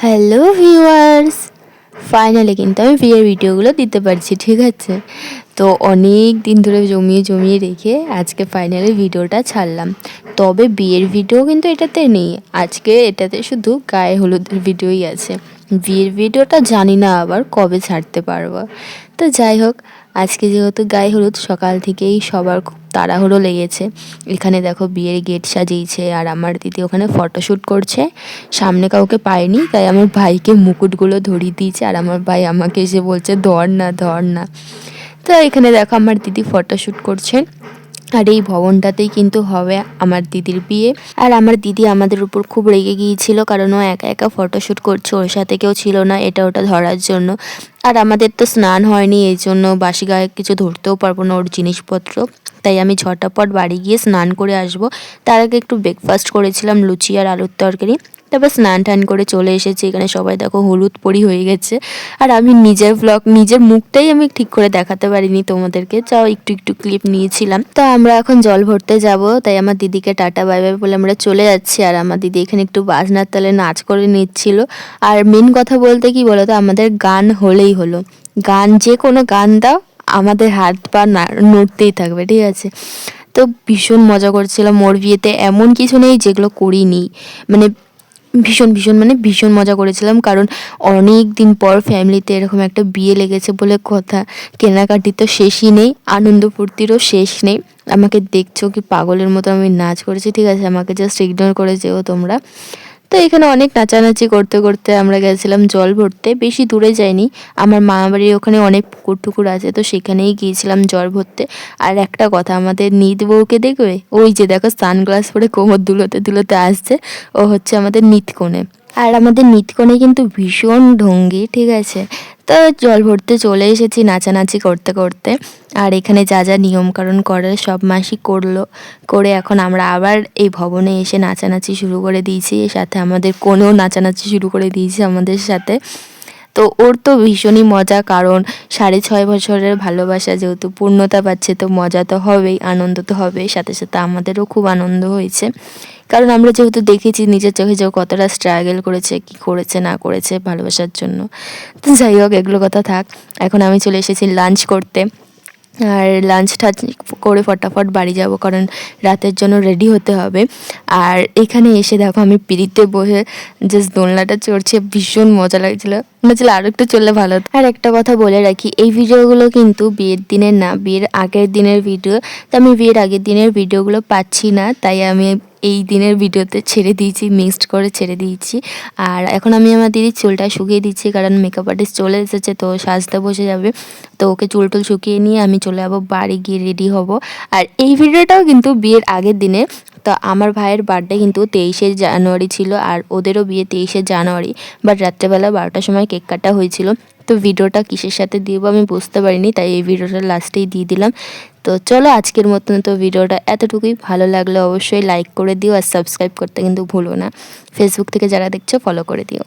Hello viewers, finally কিন্তু আমি বিয়ের ভিডিওগুলো দিতে পারছি, ঠিক আছে। তো অনেক দিন ধরে জমিয়ে জমিয়ে রেখে আজকে ফাইনালি ভিডিওটা ছাড়লাম। তবে বিয়ের ভিডিও কিন্তু এটাতে নেই, আজকে এটাতে শুধু গায়ে হলুদের ভিডিওই আছে। বিয়ের ভিডিওটা জানি না আবার কবে ছাড়তে পারবো। তো যাই হোক, আজকে যেহেতু গায়ে হলুদ, সকাল থেকেই সবার খুব তাড়াহুড়ো লেগেছে। এখানে দেখো বিয়ের গেট সাজিয়েছে আর আমার দিদি ওখানে ফটোশ্যুট করছে। সামনে কাউকে পায়নি, তাই আমার ভাইকে মুকুটগুলো ধরিয়ে দিয়েছে আর আমার ভাই আমাকে এসে বলছে ধর না ধর না। তো এখানে দেখো আমার দিদি ফটোশ্যুট করছে। আর এই ভবনটাতেই কিন্তু হবে আমার দিদির বিয়ে। আর আমার দিদি আমাদের উপর খুব রেগে গিয়েছিল, কারণ ও একা একা ফটোশ্যুট করছে, ওর সাথে কেউ ছিল না এটা ওটা ধরার জন্য। আর আমাদের তো স্নান হয়নি, এই জন্য বাসি গায়ে কিছু ধরতেও পারবো না ওর জিনিসপত্র। তাই আমি ঝটাপট বাড়ি গিয়ে স্নান করে আসব। তার আগে একটু ব্রেকফাস্ট করেছিলাম, লুচি আর আলুর তরকারি। তারপর স্নান টান করে চলে এসেছি। এখানে সবাই দেখো হলুদ পরি হয়ে গেছে। আর আমি নিজের ব্লগ, নিজের মুখটাই আমি ঠিক করে দেখাতে পারিনি তোমাদেরকে, যাও একটু একটু ক্লিপ নিয়েছিলাম। তো আমরা এখন জল ভরতে যাব, তাই আমার দিদিকে টাটা বাই বাই বলে আমরা চলে যাচ্ছি। আর আমার দিদি এখানে একটু বাজনার তালে নাচ করে নিচ্ছিল। আর মেন কথা বলতে কি বলতো, আমাদের গান হলেই হলো। গান, যে কোনো গান দাও, আমাদের হাত পা নড়তেই থাকবে, ঠিক আছে। তো ভীষণ মজা করছিলাম। ওর বিয়েতে এমন কিছু নেই যেগুলো করিনি, মানে ভীষণ ভীষণ মানে ভীষণ মজা করেছিলাম। কারণ অনেক দিন পর ফ্যামিলিতে এরকম একটা বিয়ে লেগেছে বলে কথা, কেনাকাটি তো শেষই নেই, আনন্দ ফুর্তিরও শেষ নেই। আমাকে দেখছো কি পাগলের মতো আমি নাচ করেছি, ঠিক আছে, আমাকে জাস্ট ইগনোর করে যেও তোমরা। তো এখানে অনেক নাচানাচি করতে করতে আমরা গেছিলাম জল ভরতে, বেশি দূরে যাইনি। আমার মামা বাড়ির ওখানে অনেক পুকুর টুকুর আছে, তো সেখানেই গিয়েছিলাম জল ভরতে। আর একটা কথা, আমাদের নিত বউকে দেখবে, ওই যে দেখো সানগ্লাস পরে কোমর দুলোতে দুলোতে আসছে, ও হচ্ছে আমাদের নিতকনে। আর আমাদের নিতকনে কিন্তু ভীষণ ঢঙ্গি, ঠিক আছে। তো জল ভরতে চলে এসেছি নাচানাচি করতে করতে। আর এখানে যা যা নিয়মকানুন করার সব মাসি করলো, করে এখন আমরা আবার এই ভবনে এসে নাচানাচি শুরু করে দিয়েছি। সাথে আমাদের কোনেও নাচানাচি শুরু করে দিয়েছে আমাদের সাথে। তো ওর তো ভীষণই মজা, কারণ 6.5 বছরের ভালোবাসা যেহেতু পূর্ণতা পাচ্ছে, তো মজা তো হবেই, আনন্দ তো হবেই, সাথে সাথে আমাদেরও খুব আনন্দ হয়েছে। কারণ আমরা যেহেতু দেখেছি নিজের চোখে যে ও কতটা স্ট্রাগল করেছে, কি করেছে না করেছে ভালোবাসার জন্য। তো যাই হোক, এগুলো কথা থাক। এখন আমি চলে এসেছি লাঞ্চ করতে। আর লাঞ্চ টাঞ্চ করে ফটাফট বাড়ি যাব, কারণ রাতের জন্য রেডি হতে হবে। আর এখানে এসে দেখো আমি পিড়িতে বসে জাস্ট দোলনাটা চড়ছে, ভীষণ মজা লাগছিলো, মনে হচ্ছিল আরও একটু চললে ভালো হতো। আর একটা কথা বলে রাখি, এই ভিডিওগুলো কিন্তু বিয়ের দিনের না, বিয়ের আগের দিনের ভিডিও। তো আমি বিয়ের আগের দিনের ভিডিওগুলো পাচ্ছি না, তাই আমি এই দিনের ভিডিওতে ছেড়ে দিয়েছি, মিক্সড করে ছেড়ে দিয়েছি। আর এখন আমি আমার দিদির চুলটা শুকিয়ে দিচ্ছি, কারণ মেকআপ আর্টিস্ট চলে এসেছে, তো সাজতে বসে যাবে। তো ওকে চুল টুল শুকিয়ে নিয়ে আমি চলে যাবো বাড়ি, গিয়ে রেডি হব। আর এই ভিডিওটাও কিন্তু বিয়ের আগের দিনে। তো আমার ভাইয়ের বার্থডে কিন্তু 23শে জানুয়ারি ছিল, আর ওদেরও বিয়ে 23শে জানুয়ারি। বাট রাত্রেবেলা 12টার সময় কেক কাটা হয়েছিল। তো ভিডিওটা কিসের সাথে দিব আমি বুঝতে পারিনি, তাই এই ভিডিওটা লাস্টেই দিয়ে দিলাম। তো চলো, আজকের মতন তো ভিডিওটা এতটুকুই। ভালো লাগলে অবশ্যই লাইক করে দিও, আর সাবস্ক্রাইব করতে কিন্তু ভুলো না। ফেসবুক থেকে যারা দেখছো ফলো করে দিও।